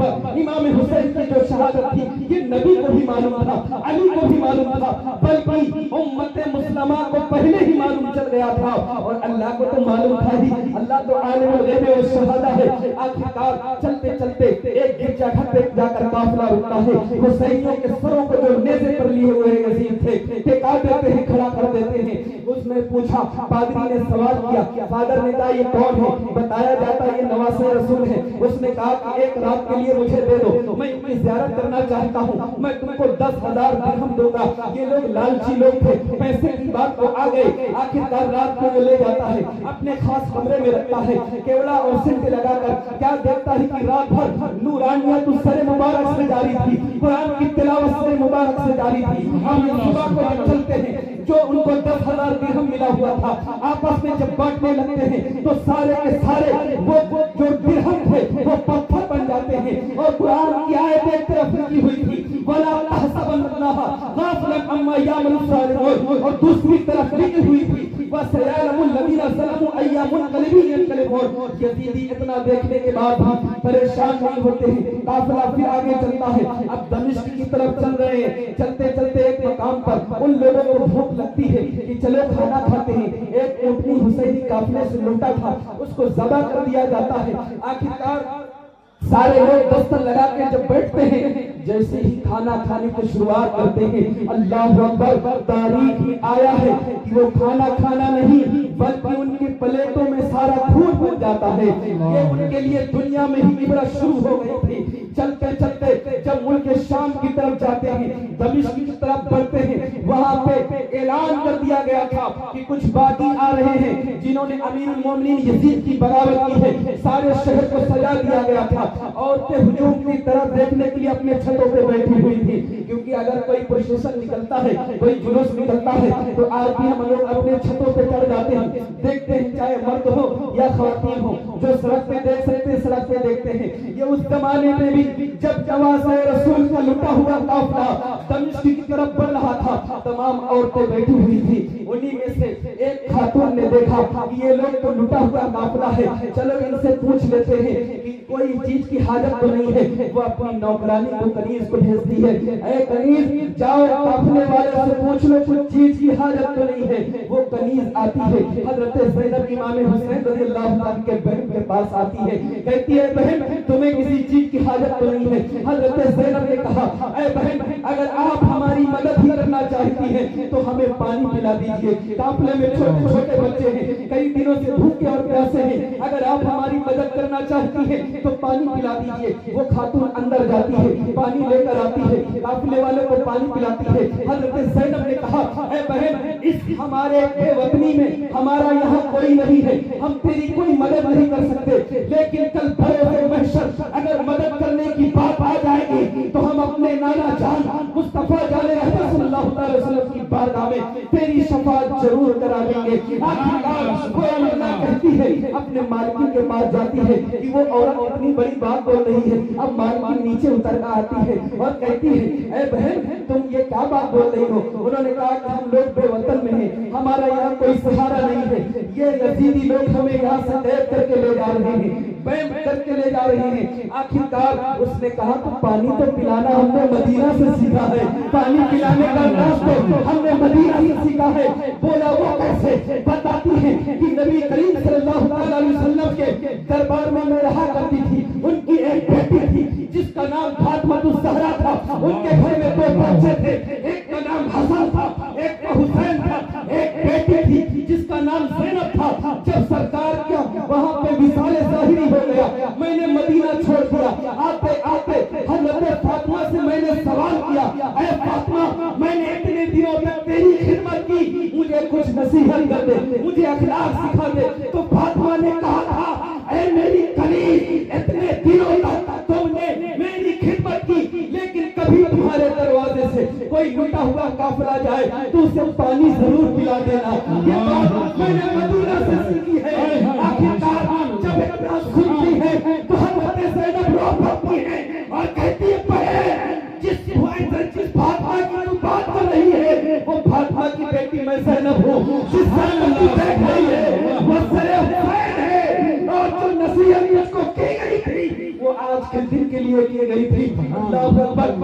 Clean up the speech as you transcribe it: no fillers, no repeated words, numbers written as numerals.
پر امام حسین کی جو شہادت تھی یہ نبی کو بھی معلوم تھا، علی کو بھی معلوم تھا، بلکہ امت مسلمہ کو پہلے ہی معلوم چل گیا تھا، اور اللہ کو تو معلوم تھا ہی، اللہ تو عالم الغیب والشہادہ ہے۔ آخرکار چلتے چلتے ایک گرجا گھر پہ جا کر قافلہ رکتا ہے، حسینیوں کے سروں کو جو نیزے پر لیے ہوئے یزید تھے ٹکا دیتے ہیں، کھڑا کر دیتے ہیں۔ اس نے پوچھا، پادری نے سوال کیا، فادر نے کہا یہ کون ہے؟ بتایا جاتا یہ نواسہ رسول ہے۔ اس نے کہا کہ ایک رات کے لیے مجھے دے دو، میں ان کی زیارت کرنا چاہتا ہوں، میں تم کو 10,000 درہم دوں گا۔ یہ لوگ لالچی لوگ تھے، پیسے کی بات کو آ گئے۔ آخرکار رات کو وہ لے جاتا ہے، اپنے خاص کمرے میں رکھتا ہے، کیوڑا اور سنٹ لگا کر کیا دیکھتا ہے کہ رات بھر نورانیت سر مبارک سے جاری تھی، قرآن کی تلاوت سر مبارک سے جاری تھی۔ ہم یہ صبح کو جب چلتے ہیں جو ان کو 10,000 درہم ملا ہوا تھا، آپس میں جب بانٹنے لگتے ہیں تو سارے کے سارے وہ جو درہم تھے وہ پتھر بن جاتے ہیں، اور قرآن کی آیت ایک طرف لکھی ہوئی تھی وَلَا تَحْسَبَنَّ اللَّهَ غَافِلًا عَمَّا يَعْمَلُ الظَّالِمُونَ، اور دوسری طرف لکھی ہوئی تھی وَسَيَعْلَمُ الَّذِينَ ظَلَمُوا أَيَّ مُنقَلِبٍ يَنقَلِبُونَ۔ یزیدی اتنا دیکھنے کے بعد بھی پریشان نہیں ہوتے ہیں، قافلہ پھر آگے چلتا ہے۔ اب دمشق کی طرف چل رہے ہیں، چلتے چلتے ایک مقام پر ان لوگوں کو بھوک لگتی ہے کہ چلو کھانا کھاتے ہیں۔ ایک اونٹنی حسینی قافلے سے لوٹا تھا، اس کو ذبح کر دیا جاتا ہے۔ آخرکار سارے لوگ دستر لگا کے جب بیٹھتے ہیں، جیسے ہی کھانا کھانے کی شروعات کرتے ہیں، اللہ اکبر، تاریخ میں آیا ہے کہ وہ کھانا کھانا نہیں بلکہ ان کی پلیٹوں میں سارا خون بن جاتا ہے۔ یہ ان کے لیے دنیا میں ہی عبرت شروع ہو گئی تھی۔ چلتے چلتے جب ملک شام کی طرف جاتے ہیں، دمشق کی طرف بڑھتے ہیں، وہاں پہ اعلان کر دیا گیا تھا کہ کچھ باغی آ رہے ہیں جنہوں نے امیر المومنین یزید کی بغاوت کی ہے۔ سارے شہر کو سجا دیا گیا تھا، عورتیں ہجوم کی طرف دیکھنے کے لیے اپنے چھتوں پہ بیٹھی ہوئی تھی، کیونکہ اگر کوئی پروسیشن نکلتا ہے، کوئی جلوس نکلتا ہے تو آج بھی ہم لوگ اپنے چھتوں پہ چڑھ جاتے ہیں، دیکھتے ہیں چاہے مرد ہو یا خواتین ہو، جو سڑک پہ دیکھ سکتے ہیں سڑک پہ دیکھتے ہیں۔ یہ اس زمانے میں بھی جب نواسہ رسول کا لٹا ہوا قافلہ دمشق کی طرف بڑھ رہا تھا، تمام عورتیں بیٹھی ہوئی تھی۔ انہی میں سے ایک خاتون نے دیکھا کہ یہ لوگ تو لٹا ہوا قافلہ ہے، چلو ان سے پوچھ لیتے ہیں کہ کوئی چیز کی حاجت تو نہیں ہے۔ وہ اپنی نوکرانی کو کنیز کو بھیجتی ہے، اے کنیز جاؤ قافلے والے سے پوچھ لو کچھ چیز کی حاجت تو نہیں ہے۔ وہ کنیز آتی ہے، حضرت زینب امام حسین رضی اللہ عنہ کے بہن کے پاس آتی ہے، کہتی ہے بہن تمہیں کسی چیز کی حاجت تو نہیں ہے۔ حضرت زینب نے کہا اے بہن اگر آپ ہماری مدد ہی کرنا چاہتی ہیں تو ہمیں پانی پلا دیجئے، قافلے میں چھوٹے چھوٹے بچے ہیں، کئی دنوں سے بھوکے اور پیاسے ہیں، اگر آپ ہماری مدد کرنا چاہتی ہیں تو پانی پلا دیجئے۔ وہ خاتون اندر جاتی ہے، پانی لے کر آتی ہے، قافلے والوں کو پانی پلاتی ہے۔ حضرت زینب نے کہا اے بہن اس ہمارے بے وطنی میں ہمارا یہاں کوئی نہیں ہے، ہم تیری کوئی مدد نہیں کر سکتے، لیکن کل بروز محشر اگر مدد کرنے کی بات آ جائے گی تو ہم اپنے نانا جان مصطفیٰ جان رحمت صلی اللہ علیہ وسلم کی بارگاہ میں تیری شفاعت ضرور کرا دیں گے۔ آخرکار وہ اللہ کہتی ہے اپنے مالکین کے پاس جاتی ہے کہ وہ عورت اتنی بڑی بات بول رہی ہے۔ اب مالکین نیچے اتر کر آتی ہے اور کہتی ہے اے بہن تم یہ کیا بات بول رہی ہو؟ انہوں نے کہا کہ ہم لوگ بے وطن میں ہیں، ہمارا یہاں کوئی سہارا نہیں ہے، یہ یزیدی لوگ ہمیں یہاں سے قید کر کے لے جا رہے ہیں، بیم کر کے لے جا رہے ہیں۔ آخرکار اس نے کہا تو پانی تو پلانا ہم نے مدینہ سے سیکھا ہے، پانی پلانے کا نام تو ہم نے مدینہ سے سیکھا ہے۔ بولا وہ کیسے؟ بتاتی ہیں کہ نبی کریم صلی اللہ علیہ وسلم کے دربار میں رہا کرتی تھی، ان کی ایک بیٹی تھی جس کا نام فاطمہ الزہرا تھا، ان کے گھر میں دو بچے تھے، ایک کا نام حسن تھا ایک کا حسین تھا، ایک بیٹی تھی جس کا نام زینب تھا۔ جب سرکار کا وہاں پہ وصال ظاہری ہو گیا میں نے مدینہ چھوڑ دیا، آتے آتے حضرت فاطمہ سے میں نے سوال کیا اے فاطمہ میں نے اتنے دنوں تک تیری خدمت کی، مجھے کچھ نصیحت کر دے، مجھے اخلاق سکھا دے۔ تو فاطمہ نے کہا تھا اے میری کنیز اتنے دنوں تک تم نے میری خدمت کی لیکن کبھی تمہارے دروازے سے کوئی لٹا ہوا قافلہ جائے تو اسے پانی ضرور پلا دینا۔ یہ بات میں نے مدینہ سے سیکھی ہے۔ آخرکار جب اتنا سنتی ہے تو حضرت زینب رو پڑتی ہے اور کہتی ہے بہن جس فاطمہ کی تو بات کر رہی ہے وہ فاطمہ کی بیٹی میں زینب ہوں، جس زینب کی دیکھ رہی ہے وہ سر حسین ہے، اور جو نصیحت اس کو کی گئی تھی وہ آج کے دن کے لیے لیے کی گئی تھی۔ اللہ اکبر۔